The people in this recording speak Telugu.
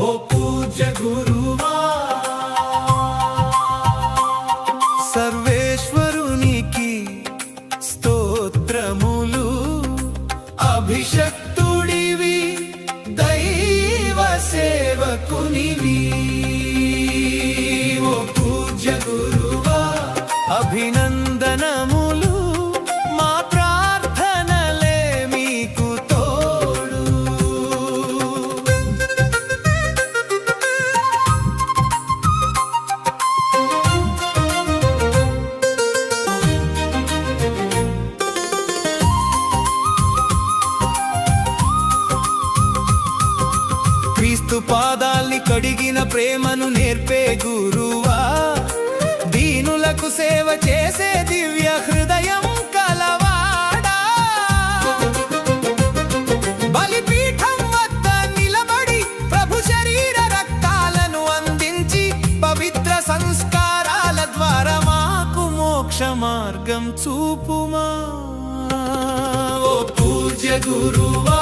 ఓ పూజ్య గురువా సర్వేశ్వరునికి స్తోత్రములు అభిషక్తుడివి దైవ సేవకునివి ఓ పూజ్య గురువా అభినందనములు మా ప్రార్థనలే మీకు తోడు క్రీస్తు పాదాల్ని కడిగిన ప్రేమను నేర్పే గురువా దీనులకు సేవ చేసే దివ్య హృదయం కలవాడా బలిపీఠం వద్ద నిలబడి ప్రభు శరీర రక్తాలను అందించి పవిత్ర సంస్కారాల ద్వారా మాకు మోక్ష మార్గం చూపుమా ఓ పూజ్య గురువా